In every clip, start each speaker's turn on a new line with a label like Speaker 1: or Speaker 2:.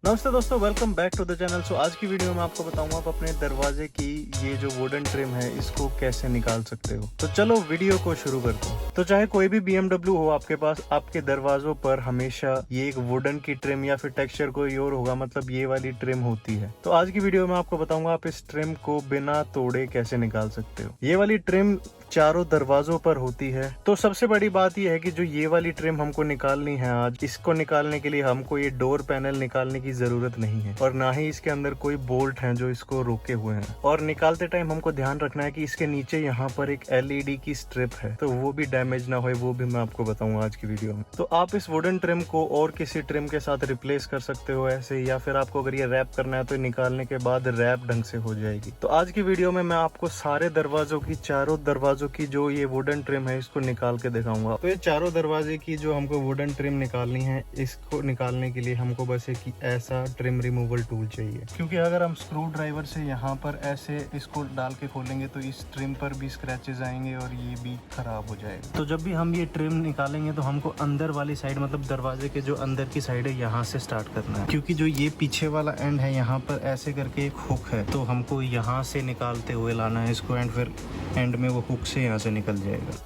Speaker 1: नमस्ते दोस्तों, welcome back to the channel. So आज की वीडियो में आपको बताऊंगा आप अपने दरवाजे की ये जो वुडन ट्रिम है इसको कैसे निकाल सकते हो। तो चलो वीडियो को शुरू करते हैं। तो चाहे कोई भी BMW हो आपके पास, आपके दरवाजों पर हमेशा ये एक वुडन की ट्रिम या फिर टेक्सचर कोई और होगा, मतलब ये वाली ट्रिम होती है। तो आज की वीडियो में आपको बताऊंगा आप इस ट्रिम को बिना तोड़े कैसे निकाल सकते हो। ये वाली ट्रिम चारों दरवाजों पर होती है। तो सबसे बड़ी बात यह है कि जो ये वाली ट्रिम हमको निकालनी है आज, इसको निकालने के लिए हमको ये डोर पैनल निकालने की जरूरत नहीं है और ना ही इसके अंदर कोई बोल्ट हैं जो इसको रोके हुए हैं। और निकालते टाइम हमको ध्यान रखना है कि इसके नीचे यहाँ पर एक LED की स्ट्रिप है, तो वो भी डैमेज ना हो, वो भी मैं आपको बताऊंगा आज की वीडियो में। तो आप इस वुडन ट्रिम को और किसी ट्रिम के साथ रिप्लेस कर सकते हो ऐसे, या फिर आपको अगर ये रैप करना है तो निकालने के बाद रैप ढंग से हो जाएगी। तो आज की वीडियो में मैं आपको सारे दरवाजों की, चारों दरवाजों की जो ये वुडन ट्रिम है इसको निकाल के दिखाऊंगा। तो ये चारों दरवाजे की जो हमको वुडन ट्रिम निकालनी है, इसको निकालने के लिए हमको बस एक ऐसा ट्रिम रिमूवल टूल चाहिए, क्योंकि अगर हम स्क्रू ड्राइवर से यहाँ पर ऐसे इसको डाल के खोलेंगे तो इस ट्रिम पर भी स्क्रैचेस आएंगे और ये भी खराब हो जाएगा। तो जब भी हम ये ट्रिम निकालेंगे तो हमको अंदर वाली साइड, मतलब दरवाजे के जो अंदर की साइड है, यहाँ से स्टार्ट करना है, क्योंकि जो ये पीछे वाला एंड है यहाँ पर ऐसे करके एक हुक है, तो हमको यहाँ से निकालते हुए लाना है इसको, एंड फिर एंड में वो हुक से यहाँ से निकल जाएगा।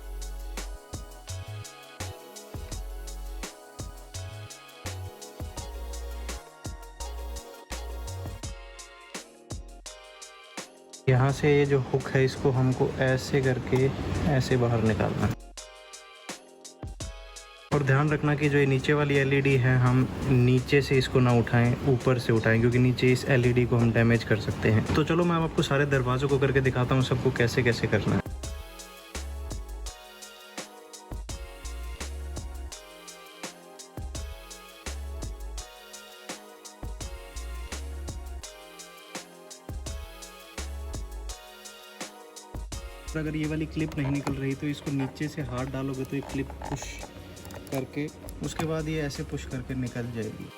Speaker 1: यहाँ से ये जो हुक है इसको हमको ऐसे करके ऐसे बाहर निकालना है। और ध्यान रखना कि जो ये नीचे वाली LED है, हम नीचे से इसको ना उठाएं, ऊपर से उठाएं, क्योंकि नीचे इस LED को हम डैमेज कर सकते हैं। तो चलो मैं आपको सारे दरवाजों को करके दिखाता हूँ सबको कैसे कैसे करना है। अगर ये वाली क्लिप नहीं निकल रही तो इसको नीचे से हाथ डालोगे तो ये क्लिप पुश करके, उसके बाद ये ऐसे पुश करके निकल जाएगी।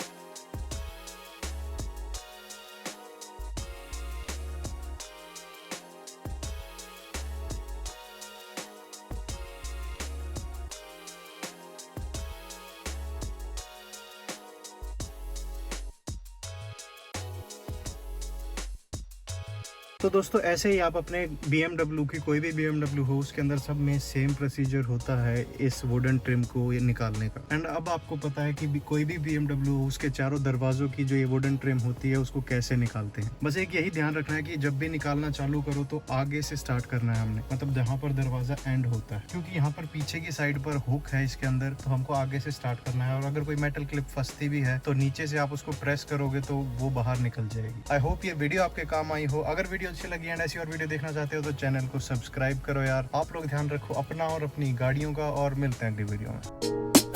Speaker 1: तो दोस्तों ऐसे ही आप अपने BMW की, कोई भी BMW हो उसके अंदर सब में सेम प्रोसीजर होता है इस वुडन ट्रिम को ये निकालने का। एंड अब आपको पता है कि कोई भी BMW हो उसके चारों दरवाजों की जो ये वुडन ट्रिम होती है उसको कैसे निकालते हैं। बस एक यही ध्यान रखना है कि जब भी निकालना चालू करो तो आगे से स्टार्ट करना है हमने, मतलब जहाँ पर दरवाजा एंड होता है, क्योंकि यहाँ पर पीछे की साइड पर हुक है इसके अंदर, तो हमको आगे से स्टार्ट करना है। और अगर कोई मेटल क्लिप फंसती भी है तो नीचे से आप उसको प्रेस करोगे तो वो बाहर निकल जाएगी। आई होप ये वीडियो आपके काम आई हो। अगर वीडियो अच्छी लगी एंड ऐसी और वीडियो देखना चाहते हो तो चैनल को सब्सक्राइब करो यार। आप लोग ध्यान रखो अपना और अपनी गाड़ियों का, और मिलते हैं अगली वीडियो में।